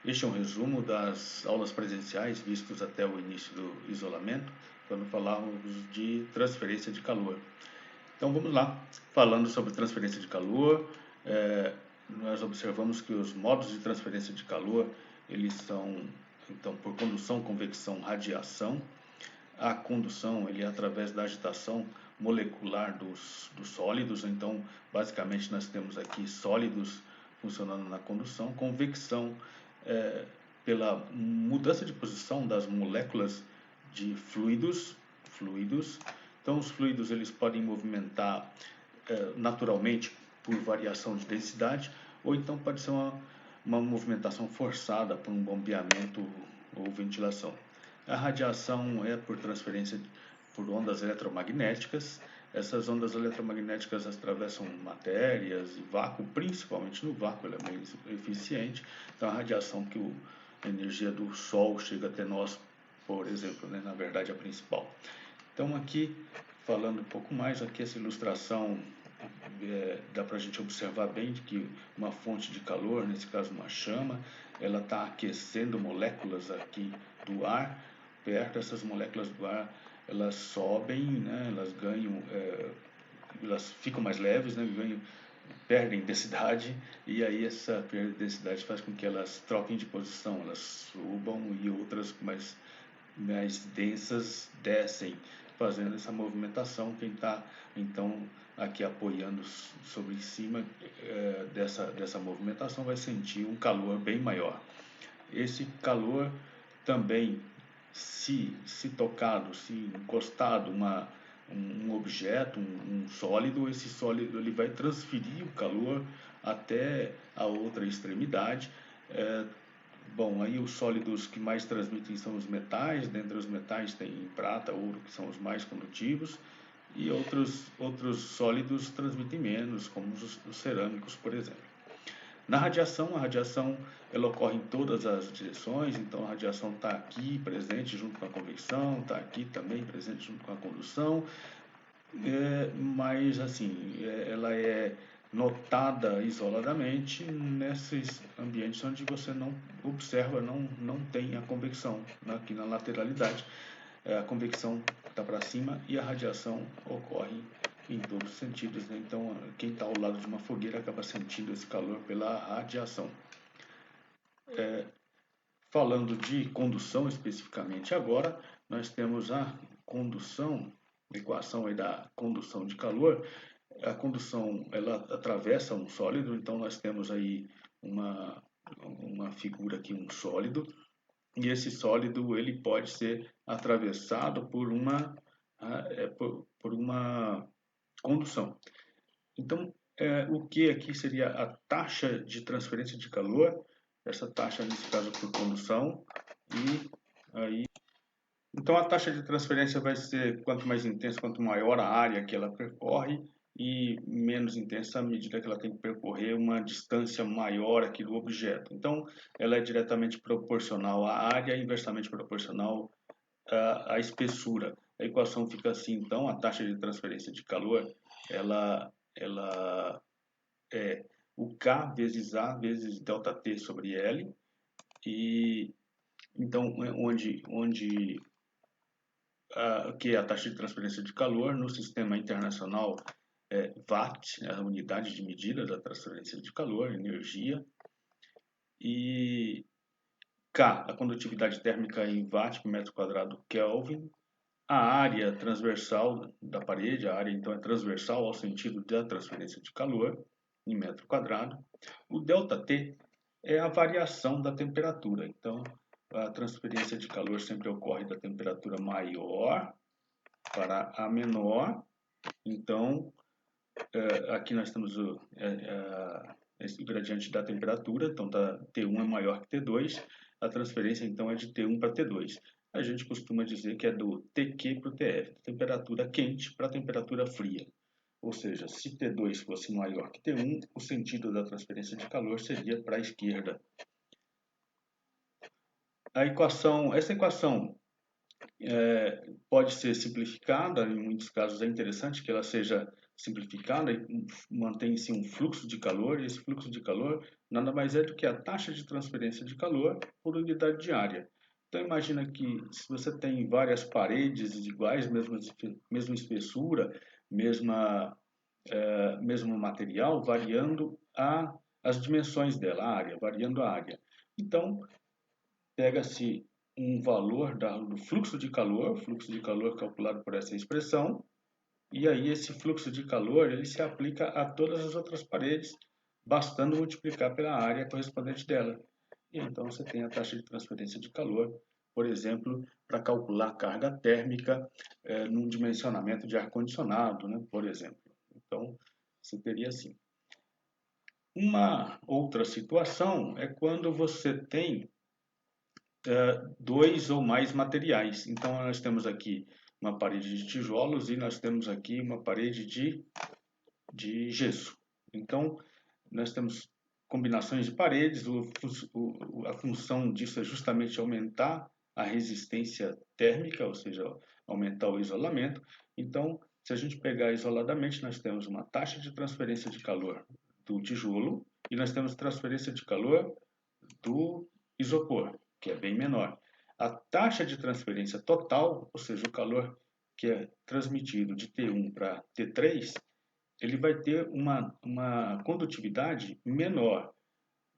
Este é um resumo das aulas presenciais vistos até o início do isolamento, quando falávamos de transferência de calor. Então vamos lá, falando sobre transferência de calor, nós observamos que os modos de transferência de calor, eles são, então, por condução, convecção, radiação. A condução, ele é através da agitação molecular dos sólidos, então, basicamente, nós temos aqui sólidos funcionando na condução, convecção, é, pela mudança de posição das moléculas de fluidos. Então, os fluidos eles podem movimentar naturalmente por variação de densidade, ou então pode ser uma movimentação forçada por um bombeamento ou ventilação. A radiação é por transferência por ondas eletromagnéticas. Essas ondas eletromagnéticas atravessam matérias e vácuo, principalmente no vácuo, ela é mais eficiente. Então, a radiação a energia do Sol chega até nós, por exemplo, né, na verdade, a principal. Então, aqui, falando um pouco mais, aqui essa ilustração dá para a gente observar bem que uma fonte de calor, nesse caso uma chama, ela está aquecendo moléculas aqui do ar, perto dessas moléculas do ar, elas sobem, né, elas ganham, elas ficam mais leves, né, perdem densidade, e aí essa perda de densidade faz com que elas troquem de posição, elas subam e outras mais densas descem, fazendo essa movimentação. Quem está então aqui apoiando sobre cima dessa movimentação vai sentir um calor bem maior. Esse calor também, se tocado, se encostado um objeto, um sólido, esse sólido ele vai transferir o calor até a outra extremidade. Bom, aí os sólidos que mais transmitem são os metais. Dentre os metais tem prata, ouro, que são os mais condutivos, e outros sólidos transmitem menos, como os cerâmicos, por exemplo. Na radiação, a radiação ela ocorre em todas as direções, então a radiação está aqui presente junto com a convecção, está aqui também presente junto com a condução, mas assim, ela é notada isoladamente nesses ambientes onde você não observa, não tem a convecção, né, aqui na lateralidade. A convecção está para cima e a radiação ocorre em todos os sentidos, né? Então, quem está ao lado de uma fogueira acaba sentindo esse calor pela radiação. Falando de condução especificamente agora, nós temos a condução, a equação aí da condução de calor. A condução, ela atravessa um sólido, então nós temos aí uma figura aqui, um sólido, e esse sólido ele pode ser atravessado por uma condução. Então, o que aqui seria a taxa de transferência de calor? Essa taxa, nesse caso, por condução, e aí então a taxa de transferência vai ser quanto mais intensa, quanto maior a área que ela percorre, e menos intensa à medida que ela tem que percorrer uma distância maior aqui do objeto. Então ela é diretamente proporcional à área, inversamente proporcional à espessura. A equação fica assim, então, a taxa de transferência de calor, ela é o K vezes A vezes ΔT sobre L, e então onde que é a taxa de transferência de calor no sistema internacional, Watt, a unidade de medida da transferência de calor, energia, e K, a condutividade térmica em watt por metro quadrado Kelvin. A área transversal da parede, a área então é transversal ao sentido da transferência de calor em metro quadrado. O ΔT é a variação da temperatura. Então, a transferência de calor sempre ocorre da temperatura maior para a menor. Então, aqui nós temos esse gradiente da temperatura, então T1 é maior que T2, a transferência então é de T1 para T2. A gente costuma dizer que é do TQ para o TF, temperatura quente para temperatura fria. Ou seja, se T2 fosse maior que T1, o sentido da transferência de calor seria para a esquerda. Essa equação pode ser simplificada, em muitos casos é interessante que ela seja simplificada, mantém-se um fluxo de calor, e esse fluxo de calor nada mais é do que a taxa de transferência de calor por unidade de área. Então imagina que se você tem várias paredes iguais, mesma espessura, mesmo material, variando as dimensões dela, a área, variando a área. Então, pega-se um valor do fluxo de calor calculado por essa expressão, e aí esse fluxo de calor ele se aplica a todas as outras paredes, bastando multiplicar pela área correspondente dela. E então você tem a taxa de transferência de calor, por exemplo, para calcular a carga térmica num dimensionamento de ar-condicionado, né, por exemplo. Então, você teria assim. Uma outra situação é quando você tem dois ou mais materiais. Então, nós temos aqui uma parede de tijolos e nós temos aqui uma parede de gesso. Então, nós temos combinações de paredes, a função disso é justamente aumentar a resistência térmica, ou seja, aumentar o isolamento. Então, se a gente pegar isoladamente, nós temos uma taxa de transferência de calor do tijolo e nós temos transferência de calor do isopor, que é bem menor. A taxa de transferência total, ou seja, o calor que é transmitido de T1 para T3, ele vai ter uma condutividade menor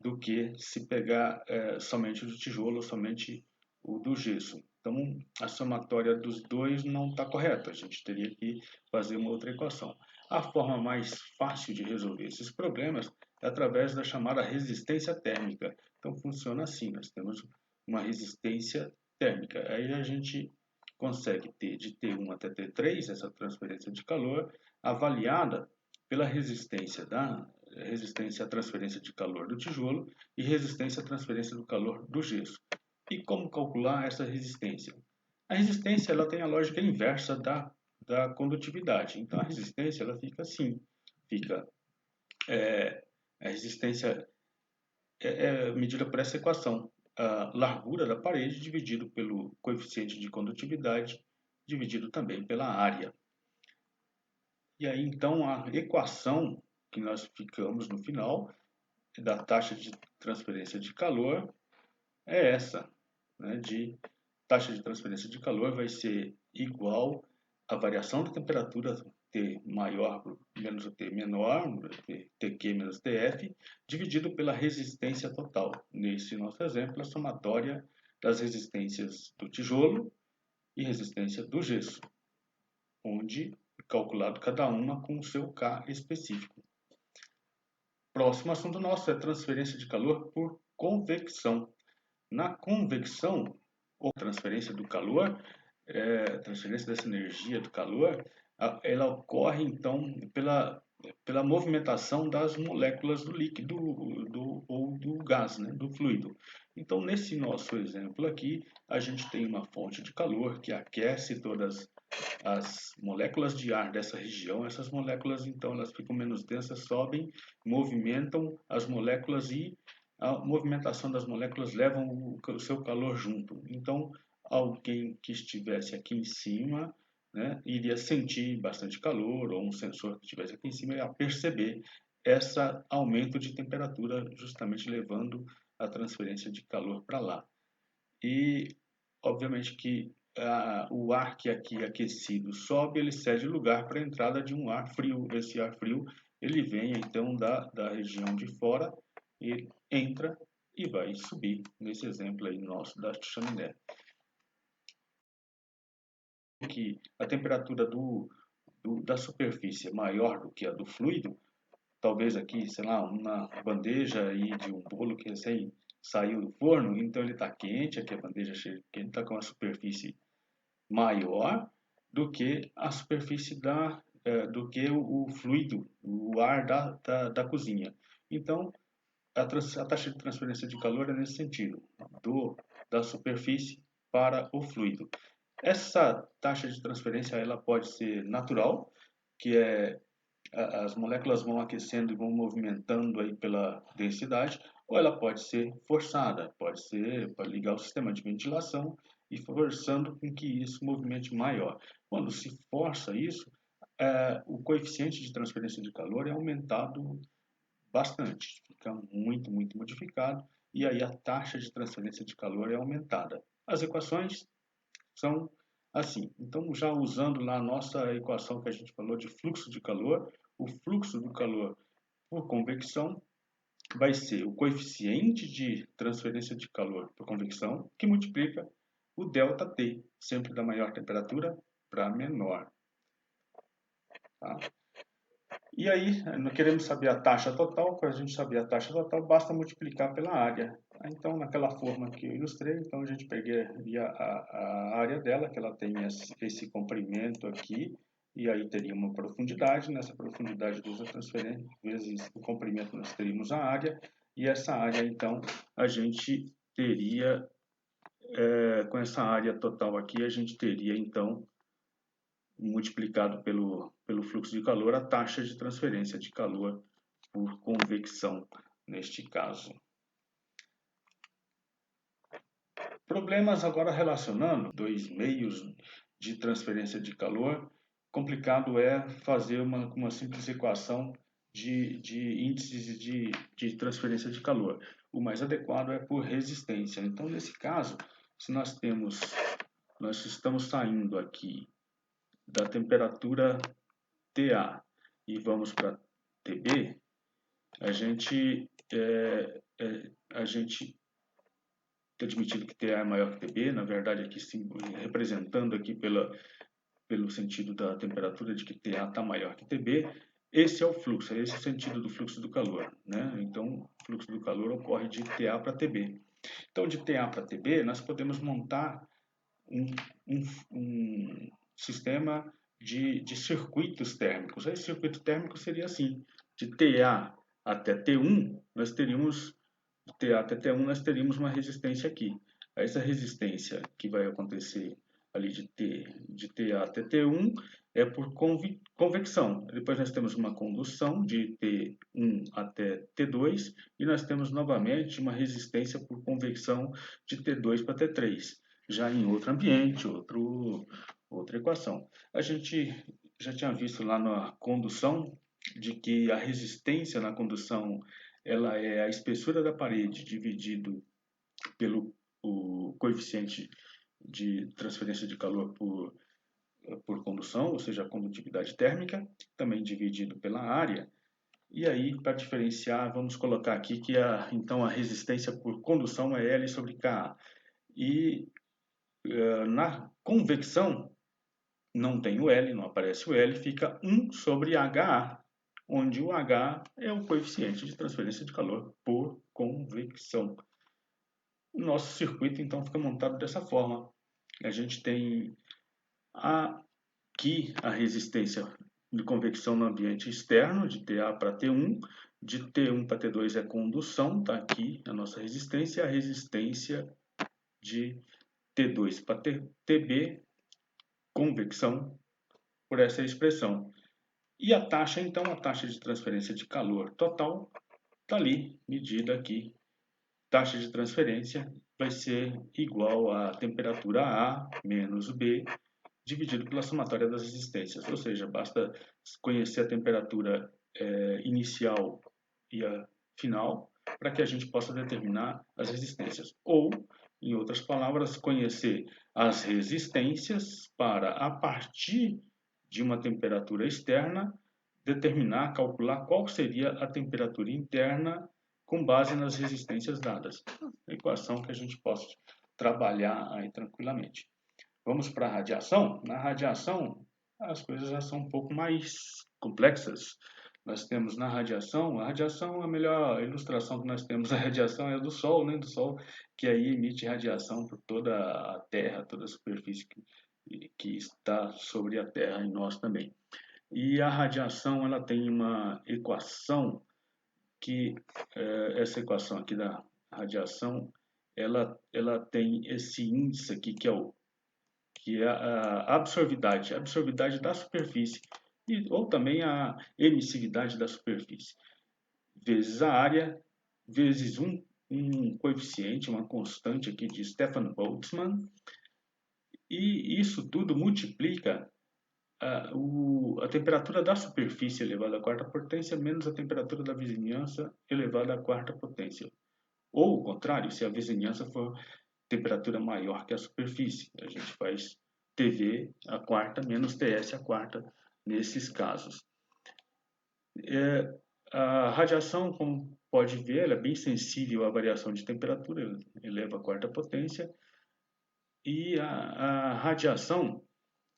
do que se pegar somente o do tijolo ou somente o do gesso. Então, a somatória dos dois não está correta. A gente teria que fazer uma outra equação. A forma mais fácil de resolver esses problemas é através da chamada resistência térmica. Então, funciona assim. Nós temos uma resistência térmica. Aí a gente consegue ter de T1 até T3 essa transferência de calor avaliada pela resistência à transferência de calor do tijolo e resistência à transferência do calor do gesso. E como calcular essa resistência? A resistência ela tem a lógica inversa da condutividade. Então a resistência ela fica assim, a resistência é medida por essa equação, a largura da parede dividido pelo coeficiente de condutividade dividido também pela área. E aí então a equação que nós ficamos no final da taxa de transferência de calor é essa, né, de taxa de transferência de calor vai ser igual à variação da temperatura T maior menos o T menor, Tq menos Tf, dividido pela resistência total. Nesse nosso exemplo, a somatória das resistências do tijolo e resistência do gesso, onde é calculado cada uma com o seu K específico. Próximo assunto nosso é transferência de calor por convecção. Na convecção, ou transferência do calor, transferência dessa energia do calor, ela ocorre então pela movimentação das moléculas do líquido ou do gás, né, do fluido. Então, nesse nosso exemplo aqui, a gente tem uma fonte de calor que aquece todas as moléculas de ar dessa região. Essas moléculas, então, elas ficam menos densas, sobem, movimentam as moléculas e a movimentação das moléculas levam o seu calor junto. Então, alguém que estivesse aqui em cima, né, iria sentir bastante calor, ou um sensor que estivesse aqui em cima ia perceber esse aumento de temperatura, justamente levando a transferência de calor para lá. E, obviamente, que o ar que aqui é aquecido sobe, ele cede lugar para a entrada de um ar frio. Esse ar frio, ele vem, então, da região de fora, e entra e vai subir, nesse exemplo aí nosso da chaminé. Que a temperatura da superfície é maior do que a do fluido, talvez aqui, sei lá, uma bandeja aí de um bolo que recém saiu do forno, então ele está quente, aqui a bandeja cheia quente, está com uma superfície maior do que a superfície do que o fluido, o ar da cozinha. Então, a taxa de transferência de calor é nesse sentido, da superfície para o fluido. Essa taxa de transferência ela pode ser natural, que é as moléculas vão aquecendo e vão movimentando aí pela densidade, ou ela pode ser forçada, pode ligar o sistema de ventilação e forçando com que isso movimente maior. Quando se força isso, o coeficiente de transferência de calor é aumentado bastante, fica muito, muito modificado, e aí a taxa de transferência de calor é aumentada. As equações são assim. Então, já usando lá a nossa equação que a gente falou de fluxo de calor, o fluxo do calor por convecção vai ser o coeficiente de transferência de calor por convecção, que multiplica o ΔT, sempre da maior temperatura para a menor. Tá? E aí, nós queremos saber a taxa total. Para a gente saber a taxa total, basta multiplicar pela área. Então, naquela forma que eu ilustrei, então a gente pegaria a área dela, que ela tem esse comprimento aqui, e aí teria uma profundidade. Nessa profundidade vezes a transferência, vezes o comprimento, nós teríamos a área. E essa área, então, a gente teria, com essa área total aqui, a gente teria, então, multiplicado pelo fluxo de calor, a taxa de transferência de calor por convecção, neste caso. Problemas agora relacionando dois meios de transferência de calor. Complicado é fazer uma simples equação de índices de transferência de calor. O mais adequado é por resistência. Então, nesse caso, se nós estamos saindo aqui da temperatura TA e vamos para TB, a gente está admitindo que TA é maior que TB, na verdade aqui representando aqui pelo sentido da temperatura de que TA está maior que TB, esse é o fluxo, esse é o sentido do fluxo do calor, né? Então, o fluxo do calor ocorre de TA para TB. Então, de TA para TB, nós podemos montar um sistema de circuitos térmicos. Esse circuito térmico seria assim, de TA até T1, nós teríamos, de TA até T1, nós teríamos uma resistência aqui. Essa resistência que vai acontecer ali de TA até T1 é por convecção. Depois nós temos uma condução de T1 até T2 e nós temos novamente uma resistência por convecção de T2 para T3, já em outro ambiente, outra equação. A gente já tinha visto lá na condução de que a resistência na condução ela é a espessura da parede dividido pelo o coeficiente de transferência de calor por condução, ou seja, a condutividade térmica, também dividido pela área. E aí, para diferenciar, vamos colocar aqui que então a resistência por condução é L sobre Ka. E na convecção, não tem o L, não aparece o L, fica 1 sobre HA, onde o H é o coeficiente de transferência de calor por convecção. O nosso circuito, então, fica montado dessa forma. A gente tem aqui a resistência de convecção no ambiente externo, de TA para T1, de T1 para T2 é condução, está aqui a nossa resistência, a resistência de T2 para TB, convecção, por essa expressão. E a taxa, então, a taxa de transferência de calor total, está ali, medida aqui. Taxa de transferência vai ser igual à temperatura A menos B, dividido pela somatória das resistências. Ou seja, basta conhecer a temperatura inicial e a final, para que a gente possa determinar as resistências. Ou, em outras palavras, conhecer as resistências para, a partir de uma temperatura externa, determinar, calcular qual seria a temperatura interna com base nas resistências dadas. A equação que a gente possa trabalhar aí tranquilamente. Vamos para a radiação? Na radiação, as coisas já são um pouco mais complexas. Nós temos na radiação, a melhor ilustração que nós temos da radiação é a do Sol, né? Do Sol, que aí emite radiação por toda a Terra, toda a superfície que está sobre a Terra e nós também. E a radiação, ela tem uma equação que, essa equação aqui da radiação, ela tem esse índice aqui que é a absorvidade da superfície, ou também a emissividade da superfície, vezes a área, vezes um coeficiente, uma constante aqui de Stefan Boltzmann, e isso tudo multiplica a temperatura da superfície elevada à quarta potência menos a temperatura da vizinhança elevada à quarta potência. Ou o contrário, se a vizinhança for temperatura maior que a superfície. A gente faz TV a quarta menos TS a quarta nesses casos. A radiação, como pode ver, ela é bem sensível à variação de temperatura, eleva a quarta potência. E a radiação,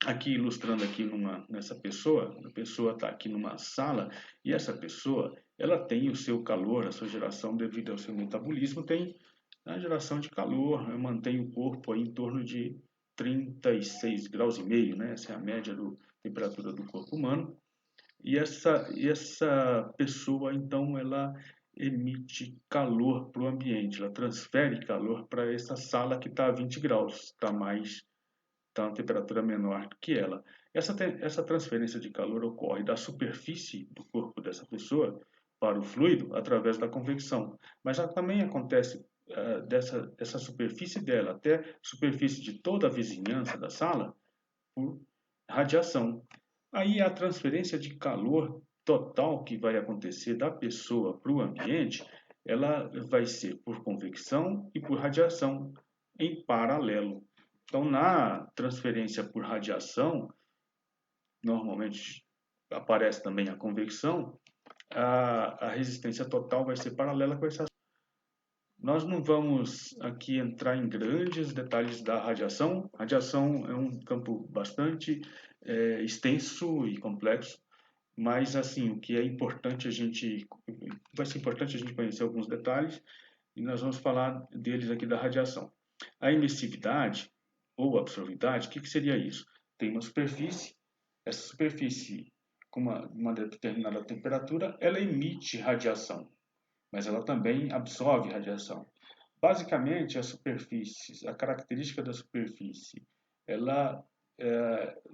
aqui ilustrando aqui nessa pessoa, a pessoa está aqui numa sala e essa pessoa, ela tem o seu calor, a sua geração devido ao seu metabolismo, tem a geração de calor, mantém o corpo aí em torno de 36 graus e meio, né? Essa é a média da temperatura do corpo humano. E essa pessoa, então, ela emite calor para o ambiente, ela transfere calor para essa sala que está a 20 graus, está uma temperatura menor que ela. Essa transferência de calor ocorre da superfície do corpo dessa pessoa para o fluido através da convecção, mas ela também acontece dessa superfície dela até a superfície de toda a vizinhança da sala por radiação. Aí a transferência de calor total que vai acontecer da pessoa para o ambiente, ela vai ser por convecção e por radiação em paralelo. Então, na transferência por radiação, normalmente aparece também a convecção, a resistência total vai ser paralela com essa. Nós não vamos aqui entrar em grandes detalhes da radiação. Radiação é um campo bastante extenso e complexo, mas assim, o que é importante vai ser importante a gente conhecer alguns detalhes e nós vamos falar deles aqui da radiação. A emissividade ou absorvividade, o que seria isso? Tem uma superfície, essa superfície com uma determinada temperatura, ela emite radiação, mas ela também absorve radiação. Basicamente, a característica da superfície, ela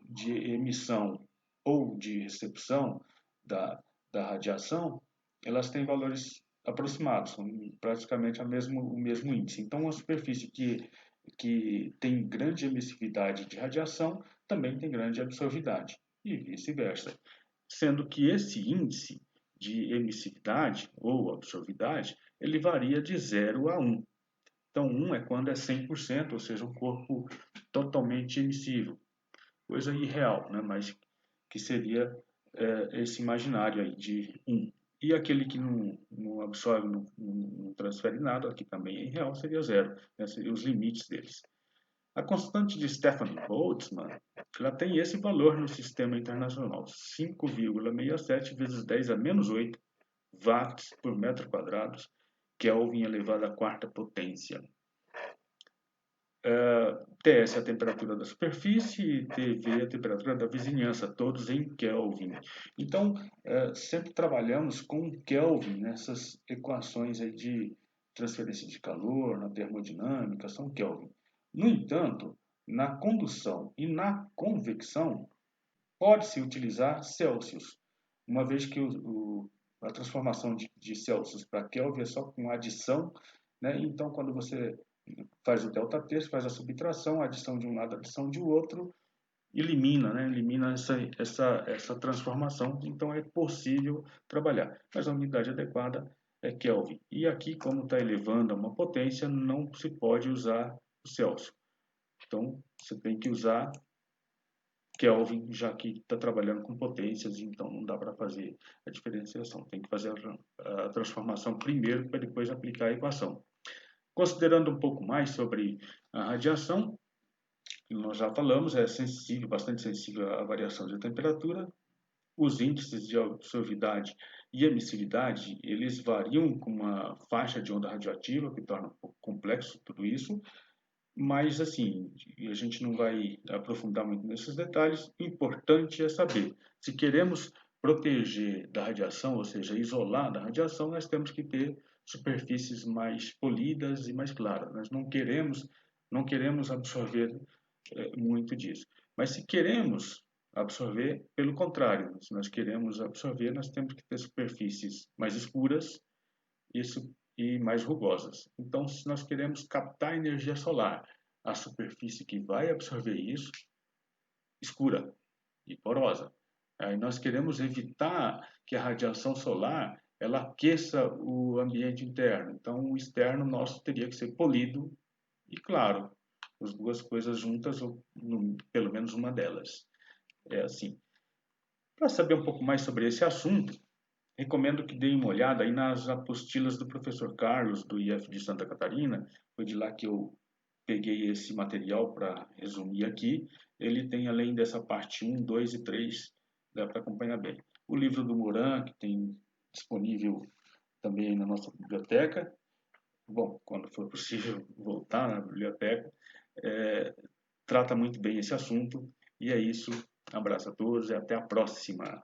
de emissão ou de recepção da radiação, elas têm valores aproximados, são praticamente o mesmo índice. Então, uma superfície que tem grande emissividade de radiação também tem grande absorvividade, e vice-versa. Sendo que esse índice de emissividade ou absorvividade, ele varia de 0 a 1. Então, 1 é quando é 100%, ou seja, um corpo totalmente emissível. Coisa irreal, né? Mas que seria esse imaginário aí de 1. E aquele que não absorve, não transfere nada, aqui também é irreal, seria 0. Né? Seriam os limites deles. A constante de Stefan Boltzmann, ela tem esse valor no sistema internacional, 5,67 vezes 10 a menos 8 watts por metro quadrado, Kelvin elevado à quarta potência. TS é a temperatura da superfície e TV é a temperatura da vizinhança, todos em Kelvin. Então, sempre trabalhamos com Kelvin nessas equações aí de transferência de calor, na termodinâmica, são Kelvin. No entanto, na condução e na convecção, pode-se utilizar Celsius, uma vez que a transformação de Celsius para Kelvin é só com adição, né? Então, quando você faz o ΔT, faz a subtração, a adição de um lado, a adição de outro, elimina, né? Elimina essa transformação. Então, é possível trabalhar. Mas a unidade adequada é Kelvin. E aqui, como está elevando a uma potência, não se pode usar o Celsius. Então, você tem que usar Kelvin, já que está trabalhando com potências, então não dá para fazer a diferenciação. Tem que fazer a transformação primeiro para depois aplicar a equação. Considerando um pouco mais sobre a radiação, nós já falamos, é sensível, bastante sensível à variação de temperatura. Os índices de absorvividade e emissividade, eles variam com uma faixa de onda radioativa, que torna um pouco complexo tudo isso. Mas, assim, a gente não vai aprofundar muito nesses detalhes. O importante é saber, se queremos proteger da radiação, ou seja, isolar da radiação, nós temos que ter superfícies mais polidas e mais claras. Nós não queremos absorver muito disso. Mas se queremos absorver, pelo contrário, se nós queremos absorver, nós temos que ter superfícies mais escuras e mais rugosas. Então, se nós queremos captar energia solar, a superfície que vai absorver isso, escura. e porosa. Aí nós queremos evitar que a radiação solar ela aqueça o ambiente interno. Então, o externo nosso teria que ser polido e claro, as duas coisas juntas, ou pelo menos uma delas. É assim. Para saber um pouco mais sobre esse assunto, recomendo que deem uma olhada aí nas apostilas do professor Carlos, do IF de Santa Catarina. Foi de lá que eu peguei esse material para resumir aqui. Ele tem, além dessa parte 1, 2 e 3, dá para acompanhar bem. O livro do Moran, que tem disponível também na nossa biblioteca. Bom, quando for possível voltar na biblioteca, trata muito bem esse assunto. E é isso. Um abraço a todos e até a próxima.